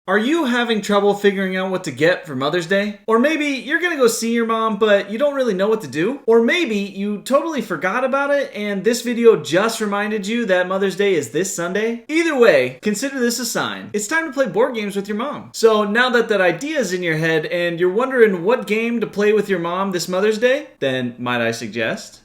Are you having trouble figuring out what to get for Mother's Day? Or maybe you're gonna go see your mom, but you don't really know what to do? Or maybe you totally forgot about it and this video just reminded you that Mother's Day is this Sunday? Either way, consider this a sign. It's time to play board games with your mom. So now that that idea is in your head and you're wondering what game to play with your mom this Mother's Day, then might I suggest?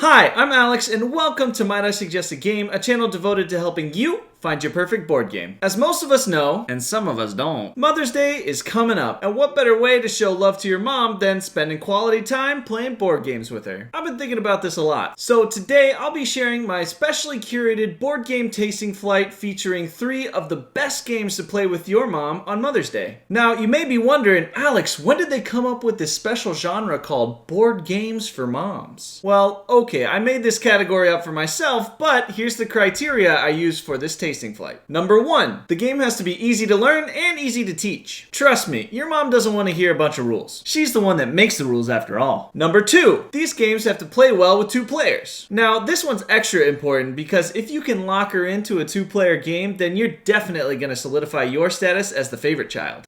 Hi, I'm Alex, and welcome to Might I Suggest a Game, a channel devoted to helping you find your perfect board game. As most of us know, and some of us don't, Mother's Day is coming up, and what better way to show love to your mom than spending quality time playing board games with her? I've been thinking about this a lot. So today, I'll be sharing my specially curated board game tasting flight featuring 3 of the best games to play with your mom on Mother's Day. Now, you may be wondering, Alex, when did they come up with this special genre called board games for moms? Well, okay, I made this category up for myself, but here's the criteria I used for this tasting flight. Number 1, the game has to be easy to learn and easy to teach. Trust me, your mom doesn't want to hear a bunch of rules. She's the one that makes the rules after all. Number 2, these games have to play well with 2 players. Now, this one's extra important because if you can lock her into a 2-player game, then you're definitely going to solidify your status as the favorite child.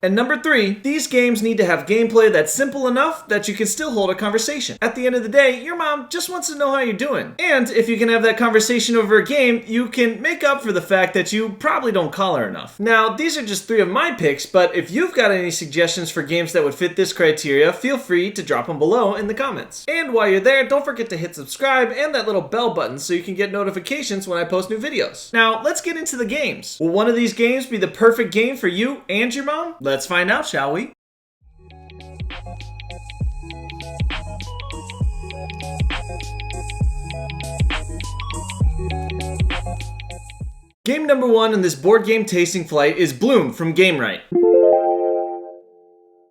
And number 3, these games need to have gameplay that's simple enough that you can still hold a conversation. At the end of the day, your mom just wants to know how you're doing. And if you can have that conversation over a game, you can make up for the fact that you probably don't call her enough. Now, these are just 3 of my picks, but if you've got any suggestions for games that would fit this criteria, feel free to drop them below in the comments. And while you're there, don't forget to hit subscribe and that little bell button so you can get notifications when I post new videos. Now, let's get into the games. Will one of these games be the perfect game for you and your mom? Let's find out, shall we? Game number 1 in this board game tasting flight is Bloom from GameRight.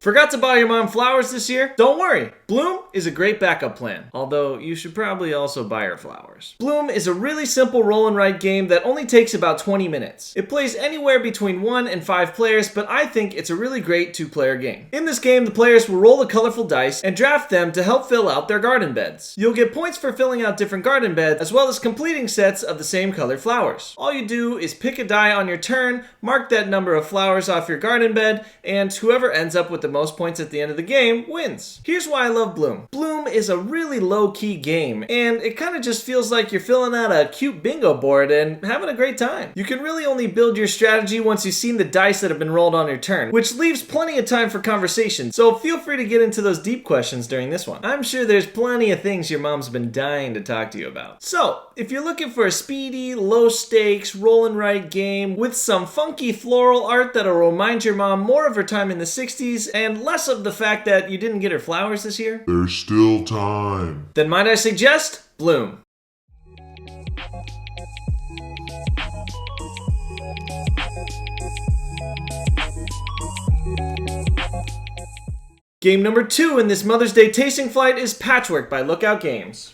Forgot to buy your mom flowers this year? Don't worry, Bloom is a great backup plan, although you should probably also buy her flowers. Bloom is a really simple roll and write game that only takes about 20 minutes. It plays anywhere between 1 and 5 players, but I think it's a really great 2-player game. In this game, the players will roll the colorful dice and draft them to help fill out their garden beds. You'll get points for filling out different garden beds, as well as completing sets of the same colored flowers. All you do is pick a die on your turn, mark that number of flowers off your garden bed, and whoever ends up with the most points at the end of the game wins. Here's why I love Bloom. Bloom is a really low-key game, and it kind of just feels like you're filling out a cute bingo board and having a great time. You can really only build your strategy once you've seen the dice that have been rolled on your turn, which leaves plenty of time for conversation, so feel free to get into those deep questions during this one. I'm sure there's plenty of things your mom's been dying to talk to you about. So, if you're looking for a speedy, low-stakes, roll-and-write game with some funky floral art that'll remind your mom more of her time in the 60s and less of the fact that you didn't get her flowers this year, there's still time. Then might I suggest Bloom. Game number 2 in this Mother's Day tasting flight is Patchwork by Lookout Games.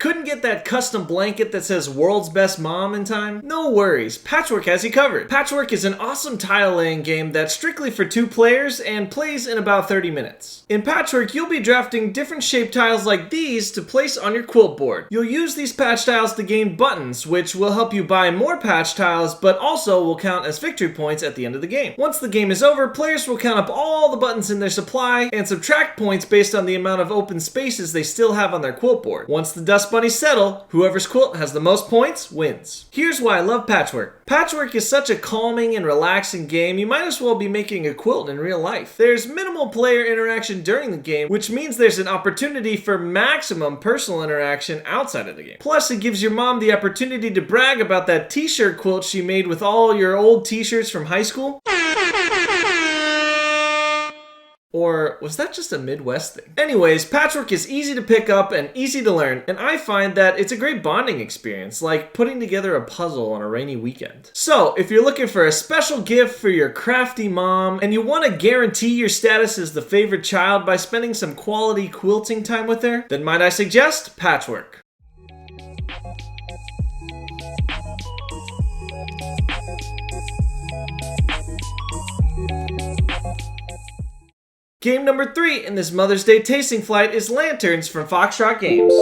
Couldn't get that custom blanket that says World's Best Mom in time? No worries, Patchwork has you covered. Patchwork is an awesome tile laying game that's strictly for 2 players and plays in about 30 minutes. In Patchwork, you'll be drafting different shaped tiles like these to place on your quilt board. You'll use these patch tiles to gain buttons, which will help you buy more patch tiles, but also will count as victory points at the end of the game. Once the game is over, players will count up all the buttons in their supply and subtract points based on the amount of open spaces they still have on their quilt board. Once the dust bunnies settle, whoever's quilt has the most points wins. Here's why I love Patchwork. Patchwork is such a calming and relaxing game, you might as well be making a quilt in real life. There's minimal player interaction during the game, which means there's an opportunity for maximum personal interaction outside of the game. Plus, it gives your mom the opportunity to brag about that t-shirt quilt she made with all your old t-shirts from high school. Or was that just a Midwest thing? Anyways, Patchwork is easy to pick up and easy to learn, and I find that it's a great bonding experience, like putting together a puzzle on a rainy weekend. So, if you're looking for a special gift for your crafty mom, and you want to guarantee your status as the favorite child by spending some quality quilting time with her, then might I suggest Patchwork. Game number 3 in this Mother's Day tasting flight is Lanterns from Foxtrot Games.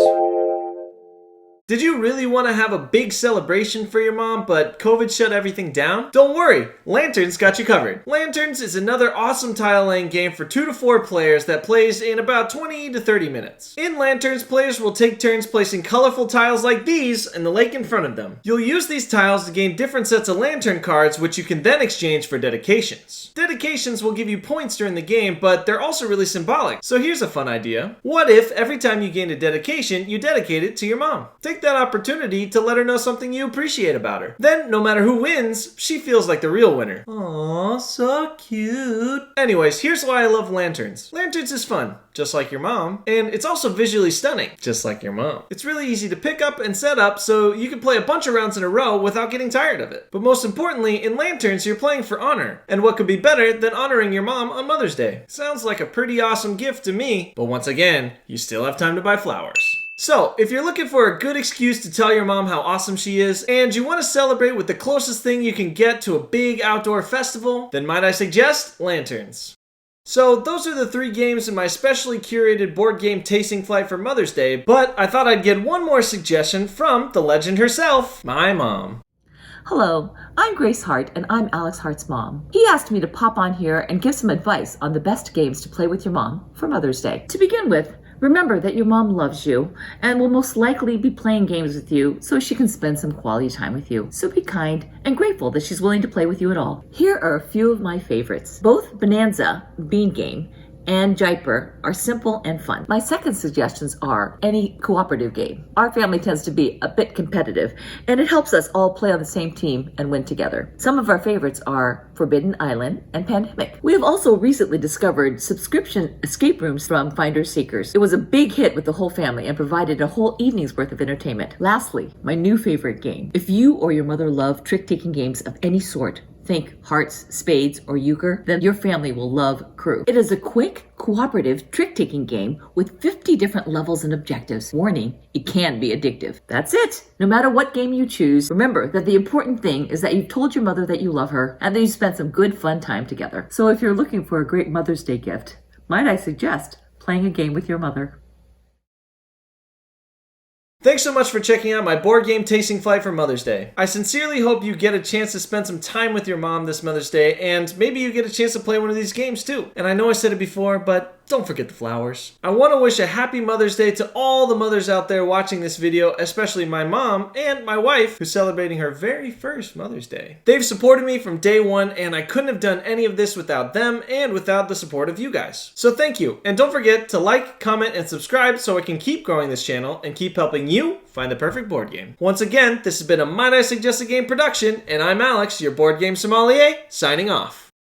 Did you really want to have a big celebration for your mom, but COVID shut everything down? Don't worry, Lanterns got you covered. Lanterns is another awesome tile laying game for 2 to 4 players that plays in about 20 to 30 minutes. In Lanterns, players will take turns placing colorful tiles like these in the lake in front of them. You'll use these tiles to gain different sets of lantern cards, which you can then exchange for dedications. Dedications will give you points during the game, but they're also really symbolic. So here's a fun idea. What if every time you gain a dedication, you dedicate it to your mom? Take that opportunity to let her know something you appreciate about her. Then, no matter who wins, she feels like the real winner. Aww, so cute. Anyways, here's why I love Lanterns. Lanterns is fun, just like your mom, and it's also visually stunning, just like your mom. It's really easy to pick up and set up, so you can play a bunch of rounds in a row without getting tired of it. But most importantly, in Lanterns, you're playing for honor. And what could be better than honoring your mom on Mother's Day? Sounds like a pretty awesome gift to me, but once again, you still have time to buy flowers. So, if you're looking for a good excuse to tell your mom how awesome she is, and you want to celebrate with the closest thing you can get to a big outdoor festival, then might I suggest Lanterns. So, those are the 3 games in my specially curated board game tasting flight for Mother's Day, but I thought I'd get one more suggestion from the legend herself, my mom. Hello, I'm Grace Hart, and I'm Alex Hart's mom. He asked me to pop on here and give some advice on the best games to play with your mom for Mother's Day. To begin with, remember that your mom loves you and will most likely be playing games with you so she can spend some quality time with you. So be kind and grateful that she's willing to play with you at all. Here are a few of my favorites. Both Bonanza, Bean Game, and Jaipur are simple and fun. My second suggestions are any cooperative game. Our family tends to be a bit competitive, and it helps us all play on the same team and win together. Some of our favorites are Forbidden Island and Pandemic. We have also recently discovered subscription escape rooms from Finders Seekers. It was a big hit with the whole family and provided a whole evening's worth of entertainment. Lastly, my new favorite game. If you or your mother love trick-taking games of any sort, think hearts, spades, or euchre, then your family will love Crew. It is a quick, cooperative trick-taking game with 50 different levels and objectives. Warning, it can be addictive. That's it. No matter what game you choose, remember that the important thing is that you've told your mother that you love her and that you spent some good fun time together. So if you're looking for a great Mother's Day gift, might I suggest playing a game with your mother? Thanks so much for checking out my board game tasting flight for Mother's Day. I sincerely hope you get a chance to spend some time with your mom this Mother's Day, and maybe you get a chance to play one of these games too. And I know I said it before, but don't forget the flowers. I want to wish a happy Mother's Day to all the mothers out there watching this video, especially my mom and my wife, who's celebrating her very first Mother's Day. They've supported me from day one, and I couldn't have done any of this without them and without the support of you guys. So thank you, and don't forget to like, comment, and subscribe so I can keep growing this channel and keep helping you find the perfect board game. Once again, this has been a Might I Suggest a Game production, and I'm Alex, your board game sommelier, signing off.